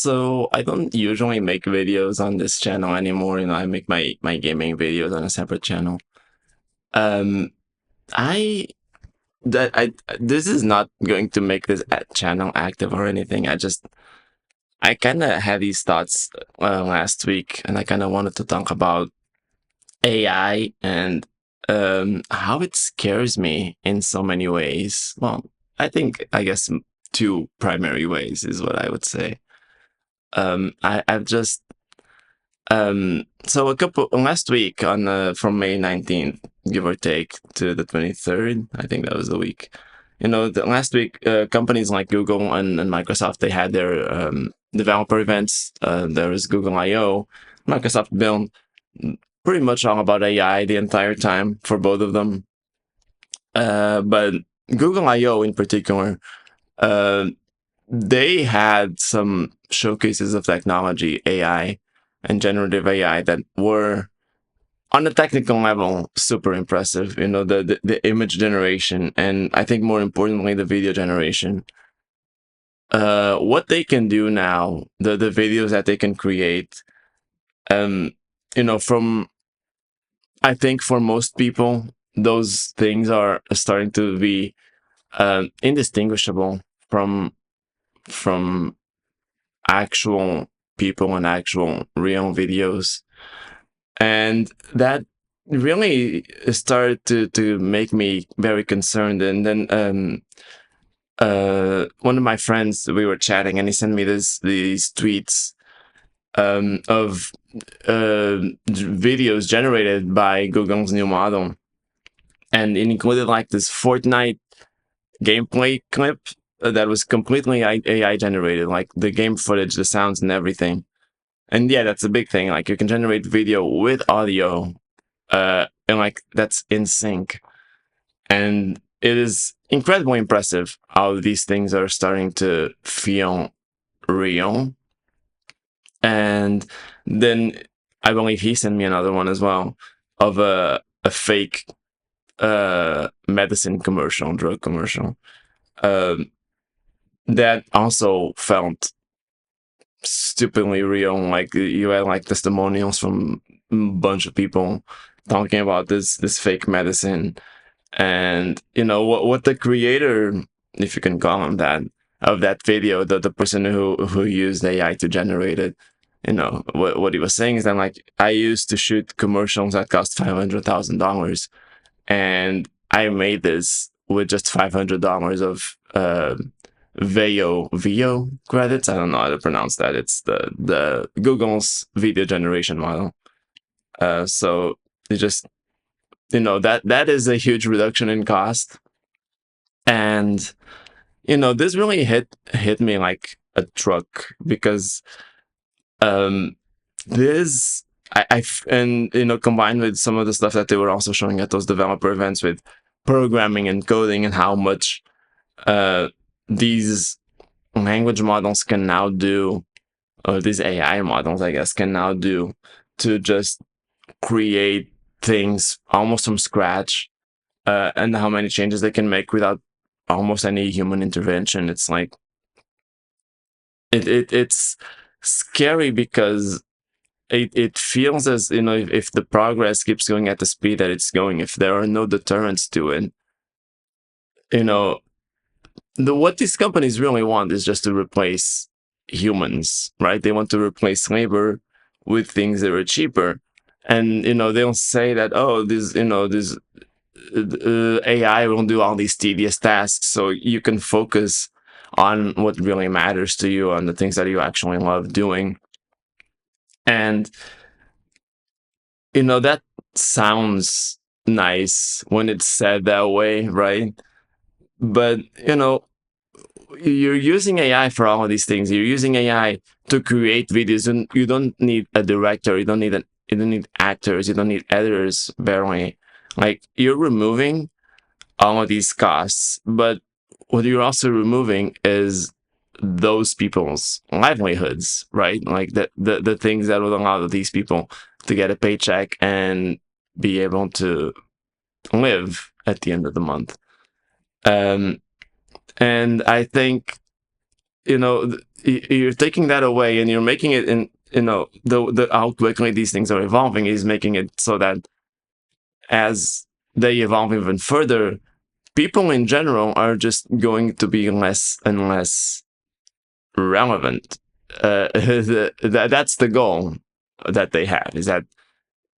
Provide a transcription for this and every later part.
So I don't usually make videos on this channel anymore. I make my gaming videos on a separate channel. Um, I that I This is not going to make this channel active or anything. I kind of had these thoughts last week, and I kind of wanted to talk about AI and how it scares me in so many ways. Well, I guess two primary ways is what I would say. I've just So a couple last week on from May 19th, give or take, to the 23rd, I think that was the week. The last week, companies like Google and Microsoft, they had their developer events. There was Google I/O. Microsoft built pretty much all about AI the entire time for both of them. But Google I/O in particular, uh, they had some showcases of technology, AI, and generative AI that were on a technical level super impressive. The image generation, and I think more importantly the video generation. What they can do now, the videos that they can create, um, from I think for most people, those things are starting to be indistinguishable from actual people and actual real videos. And that really started to make me very concerned. And then one of my friends, we were chatting, and he sent me these tweets of videos generated by Google's new model, and it included like this Fortnite gameplay clip that was completely AI generated, like the game footage, the sounds, and everything. And yeah, that's a big thing. Like you can generate video with audio, and like that's in sync. And it is incredibly impressive how these things are starting to feel real. And then I believe he sent me another one as well of a fake medicine commercial, drug commercial, um, that also felt stupidly real. Like you had like testimonials from a bunch of people talking about this fake medicine, and what the creator, if you can call him that, of that video, the person who used AI to generate it, what he was saying is that, like, I used to shoot commercials that cost $500,000, and I made this with just $500 of VO credits. I don't know how to pronounce that. It's the Google's video generation model. So it just that is a huge reduction in cost. And this really hit me like a truck, because um this and combined with some of the stuff that they were also showing at those developer events with programming and coding, and how much uh these language models can now do, or these AI models, I guess, can now do, to just create things almost from scratch, and how many changes they can make without almost any human intervention. It's like it's scary, because it feels as, if the progress keeps going at the speed that it's going, if there are no deterrents to it, you know what these companies really want is just to replace humans, right? They want to replace labor with things that are cheaper. And they'll say that, oh, this AI will do all these tedious tasks, so you can focus on what really matters to you, on the things that you actually love doing. And that sounds nice when it's said that way, right? But you're using AI for all of these things. You're using AI to create videos, and you don't need a director. You don't need actors. You don't need editors. Barely. Like, you're removing all of these costs, but what you're also removing is those people's livelihoods, right? Like the things that would allow these people to get a paycheck and be able to live at the end of the month. Um, and I think you're taking that away and you're making it in, the how quickly these things are evolving is making it so that as they evolve even further, people in general are just going to be less and less relevant. That's the goal that they have, is that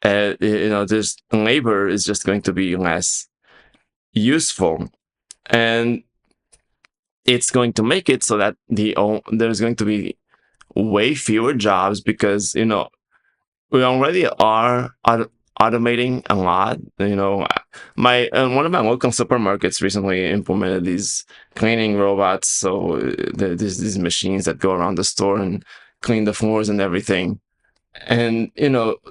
this labor is just going to be less useful, and it's going to make it so that there's going to be way fewer jobs, because we already are automating a lot. My one of my local supermarkets recently implemented these cleaning robots. So there's these machines that go around the store and clean the floors and everything. And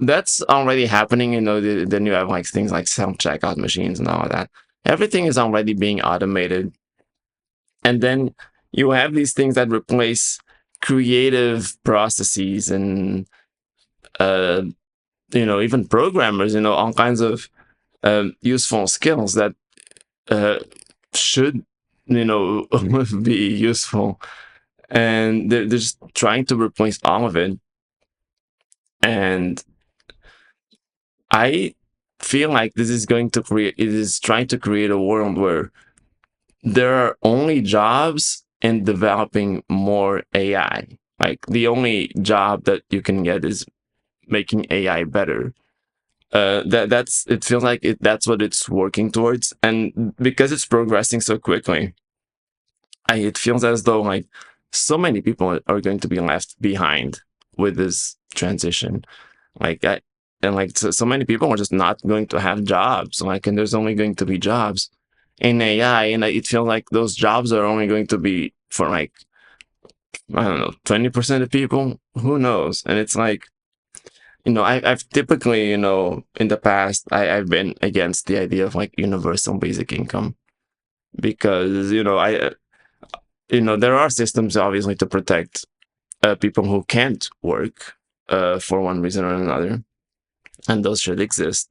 that's already happening. Then you have like things like self checkout machines and all of that. Everything is already being automated, and then you have these things that replace creative processes and uh, even programmers, all kinds of useful skills that uh, should, be useful. And they're just trying to replace all of it. And I feel like it is trying to create a world where there are only jobs in developing more AI. Like the only job that you can get is making AI better. That's it feels like that's what it's working towards, and because it's progressing so quickly, it feels as though like so many people are going to be left behind with this transition. Like and like so many people are just not going to have jobs. Like, and there's only going to be jobs in AI, and it feels like those jobs are only going to be for like, I don't know, 20% of people. Who knows? And it's like, I've typically, in the past, I've been against the idea of like universal basic income, because, there are systems obviously to protect people who can't work for one reason or another, and those should exist.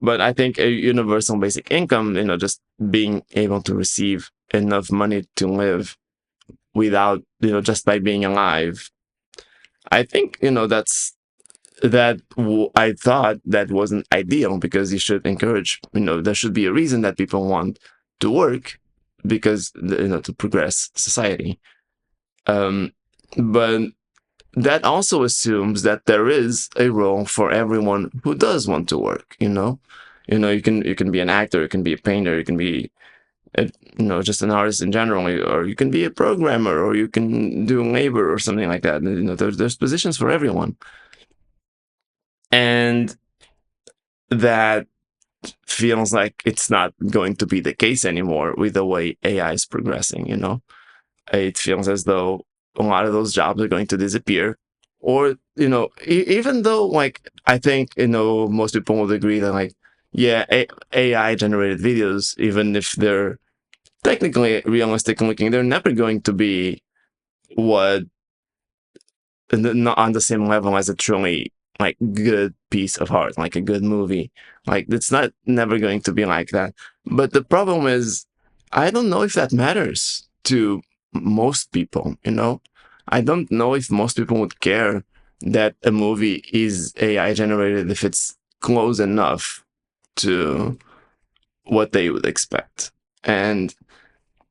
But I think a universal basic income, just being able to receive enough money to live without, just by being alive, I think, I thought that wasn't ideal, because you should encourage, there should be a reason that people want to work, because, to progress society. Um, but that also assumes that there is a role for everyone who does want to work. You can be an actor, you can be a painter, you can be a, just an artist in general, or you can be a programmer, or you can do labor or something like that. There's positions for everyone, and that feels like it's not going to be the case anymore with the way AI is progressing. It feels as though a lot of those jobs are going to disappear, or even though, like, I think most people would agree that, like, yeah, AI generated videos, even if they're technically realistic looking, they're never going to be what not on the same level as a truly like good piece of art, like a good movie. Like, it's not never going to be like that. But the problem is, I don't know if that matters to most people. I don't know if most people would care that a movie is AI generated if it's close enough to what they would expect. And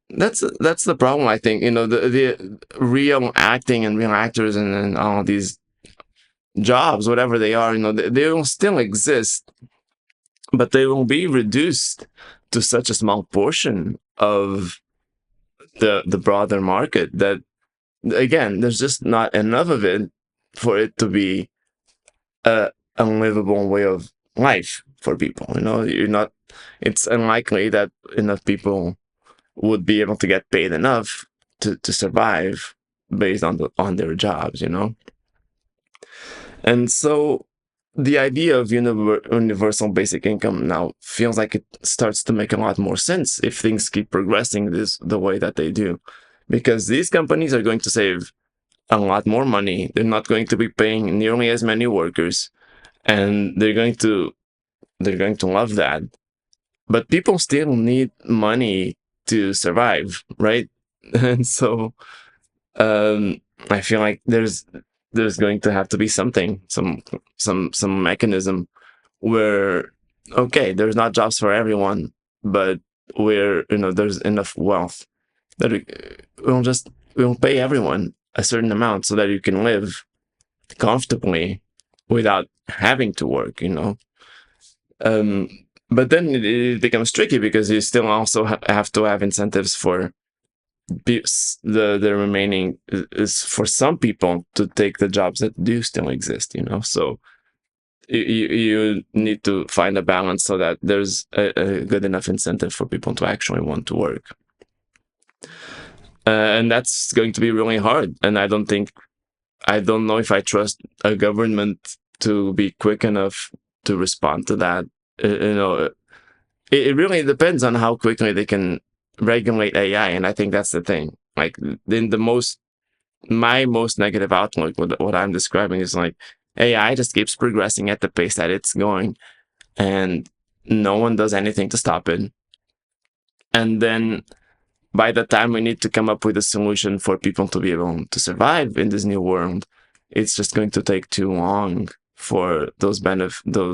that's the problem. I think the real acting and real actors and all these jobs, whatever they are, they will still exist, but they will be reduced to such a small portion of the broader market that, again, there's just not enough of it for it to be a unlivable way of life for people. You're not. It's unlikely that enough people would be able to get paid enough to survive based on their jobs. And so the idea of universal basic income now feels like it starts to make a lot more sense if things keep progressing the way that they do, because these companies are going to save a lot more money. They're not going to be paying nearly as many workers, and they're going to love that. But people still need money to survive, right? And so um, I feel like there's going to have to be something, some mechanism where, okay, there's not jobs for everyone, but where, there's enough wealth that we'll pay everyone a certain amount so that you can live comfortably without having to work. Um, but then it becomes tricky because you still also have to have incentives for the remaining is for some people to take the jobs that do still exist. So you need to find a balance so that there's a good enough incentive for people to actually want to work. And that's going to be really hard. And I don't know if I trust a government to be quick enough to respond to that. It really depends on how quickly they can regulate AI. And I think that's the thing. Like, in my most negative outlook, what I'm describing is like AI just keeps progressing at the pace that it's going, and no one does anything to stop it. And then by the time we need to come up with a solution for people to be able to survive in this new world, it's just going to take too long for those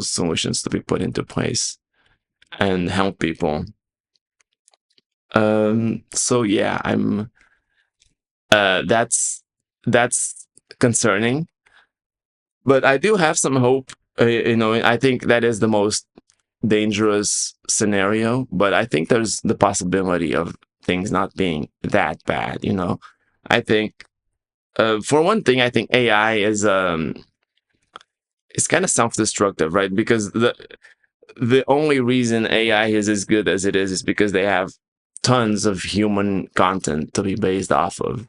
solutions to be put into place and help people. So yeah, I'm that's concerning, but I do have some hope. I think that is the most dangerous scenario, but I think there's the possibility of things not being that bad. I think, for one thing, I think AI is kind of self-destructive, right? Because the only reason AI is as good as it is because they have tons of human content to be based off of.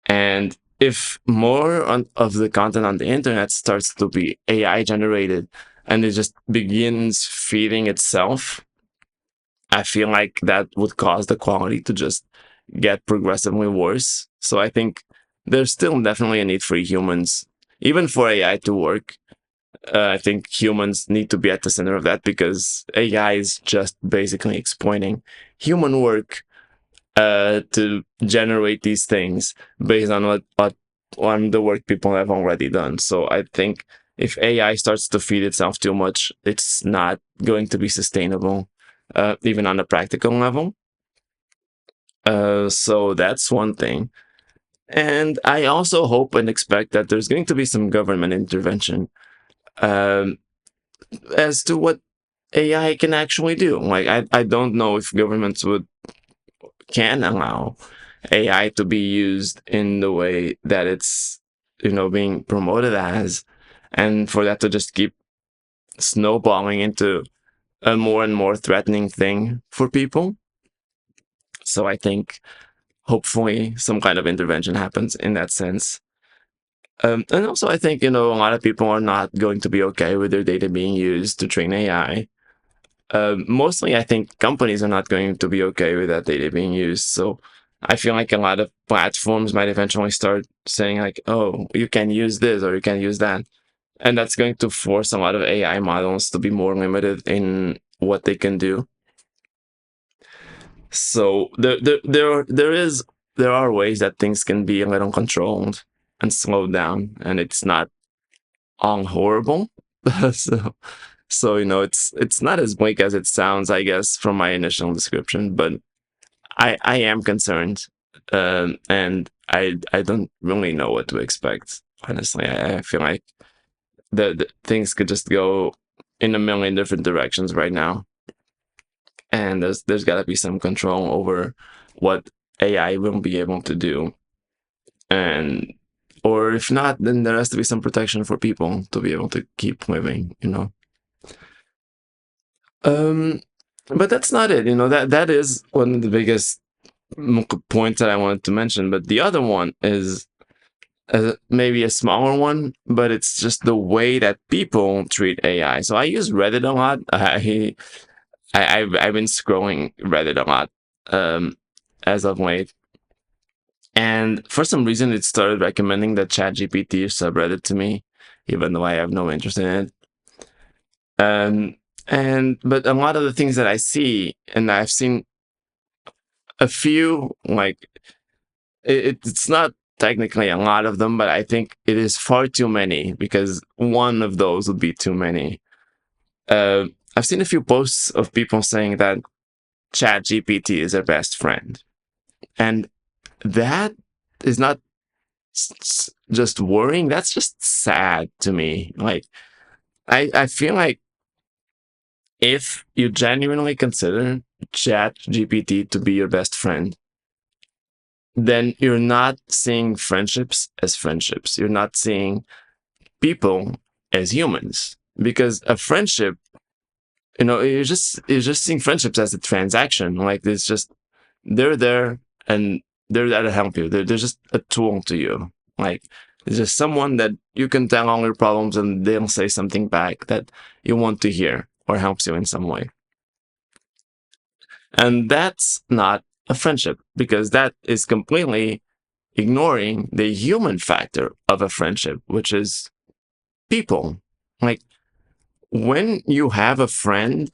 And if more of the content on the internet starts to be AI generated and it just begins feeding itself, I feel like that would cause the quality to just get progressively worse. So I think there's still definitely a need for humans, even for AI to work. I think humans need to be at the center of that because AI is just basically exploiting human work to generate these things based on what on the work people have already done. So I think if AI starts to feed itself too much, it's not going to be sustainable, even on a practical level. So that's one thing. And I also hope and expect that there's going to be some government intervention, um, as to what AI can actually do. Like, I don't know if governments can allow AI to be used in the way that it's being promoted as, and for that to just keep snowballing into a more and more threatening thing for people. So I think hopefully some kind of intervention happens in that sense. And also, I think a lot of people are not going to be okay with their data being used to train AI. Mostly, I think companies are not going to be okay with that data being used. So I feel like a lot of platforms might eventually start saying like, "Oh, you can use this or you can use that," and that's going to force a lot of AI models to be more limited in what they can do. So there are ways that things can be a little controlled and slowed down, and it's not all horrible. so it's not as bleak as it sounds, I guess, from my initial description, but I am concerned, and I don't really know what to expect. Honestly, I feel like the things could just go in a million different directions right now, and there's got to be some control over what AI will be able to do, and or if not, then there has to be some protection for people to be able to keep living. Um, but that's not it. That is one of the biggest points that I wanted to mention. But the other one is maybe a smaller one, but it's just the way that people treat AI. So I use Reddit a lot. I've been scrolling Reddit a lot, as of late, and for some reason it started recommending the ChatGPT subreddit to me, even though I have no interest in it. But a lot of the things that I see, and I've seen a few, like, it's not technically a lot of them, but I think it is far too many because one of those would be too many. Uh, I've seen a few posts of people saying that ChatGPT is their best friend, and that is not just worrying. That's just sad to me. Like I feel like if you genuinely consider ChatGPT to be your best friend, then you're not seeing friendships as friendships. You're not seeing people as humans, because a friendship, you're just seeing friendships as a transaction. Like it's just they're there and they're there to help you. They're just a tool to you. Like it's just someone that you can tell all your problems and they'll say something back that you want to hear or helps you in some way. And that's not a friendship, because that is completely ignoring the human factor of a friendship, which is people. Like when you have a friend,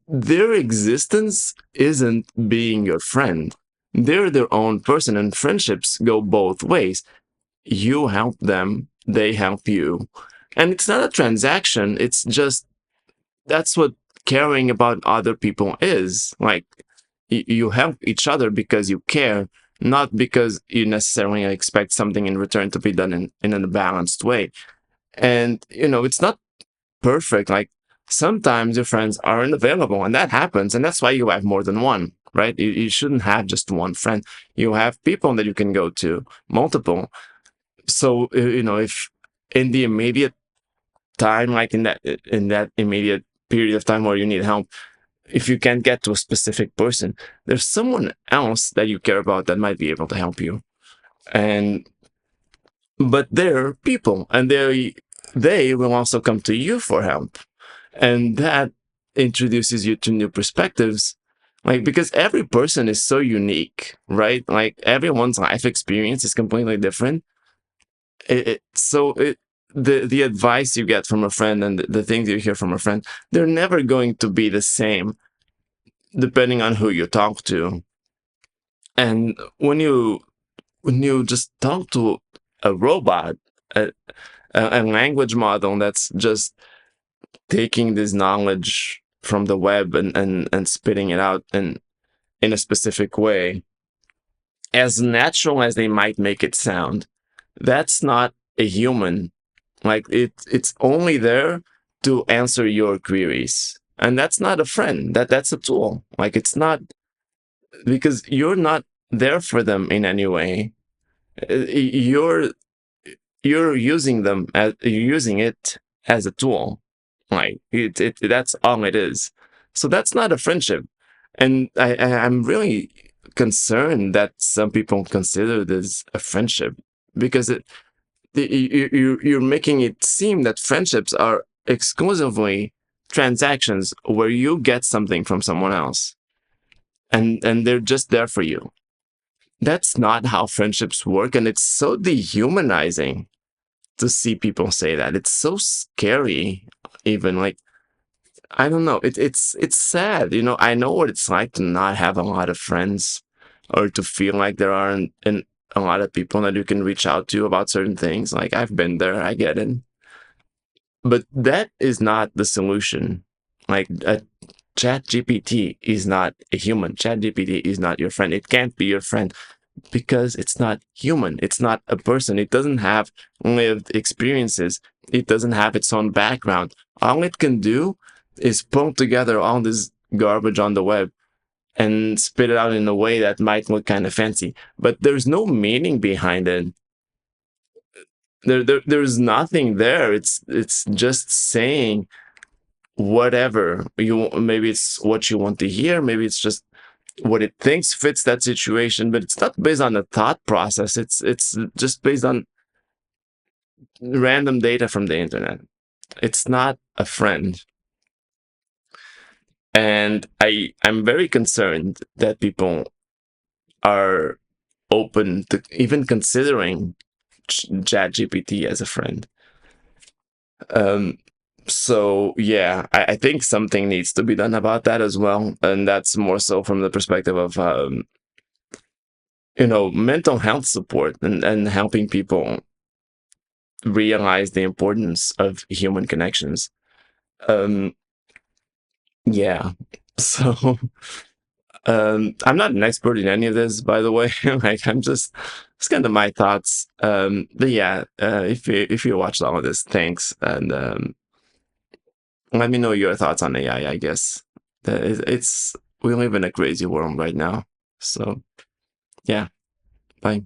their existence isn't being your friend. They're their own person, and friendships go both ways. You help them, they help you. And it's not a transaction, it's just that's what caring about other people is. Like you help each other because you care, not because you necessarily expect something in return to be done in a balanced way. And it's not perfect. Like sometimes your friends aren't available, and that happens, and that's why you have more than one, right? You shouldn't have just one friend. You have people that you can go to, multiple. So if in the immediate time, like in that immediate period of time where you need help, if you can't get to a specific person, there's someone else that you care about that might be able to help you. And but they're people, and they will also come to you for help, and that introduces you to new perspectives. Like because every person is so unique, right? Like everyone's life experience is completely different. The advice you get from a friend and the things you hear from a friend, they're never going to be the same depending on who you talk to. And when you just talk to a robot, a, a language model that's just taking this knowledge from the web and spitting it out in a specific way, as natural as they might make it sound, that's not a human. Like it's only there to answer your queries. And that's not a friend. That's a tool. Like it's not, because you're not there for them in any way. You're you're using it as a tool. Like that's all it is. So that's not a friendship. And I'm really concerned that some people consider this a friendship, because you're making it seem that friendships are exclusively transactions where you get something from someone else, and they're just there for you. That's not how friendships work, and it's so dehumanizing to see people say that. It's so scary, even. Like I don't know. It's sad. I know what it's like to not have a lot of friends, or to feel like there aren't a lot of people that you can reach out to about certain things. Like I've been there. I get it. But that is not the solution. Like a Chat GPT is not a human. Chat GPT is not your friend. It can't be your friend because it's not human. It's not a person. It doesn't have lived experiences. It doesn't have its own background. All it can do is pull together all this garbage on the web and spit it out in a way that might look kind of fancy, but there's no meaning behind it. There's nothing there. It's just saying whatever you, maybe it's what you want to hear, maybe it's just what it thinks fits that situation, but it's not based on a thought process. It's just based on random data from the internet. It's not a friend. And I'm very concerned that people are open to even considering ChatGPT as a friend. Um, so yeah, I think something needs to be done about that as well, and that's more so from the perspective of mental health support and helping people realize the importance of human connections. Um, yeah. So, I'm not an expert in any of this, by the way. Like, I'm just, it's kind of my thoughts. But yeah, if you watched all of this, thanks, and let me know your thoughts on AI. I guess it's we live in a crazy world right now. So yeah, bye.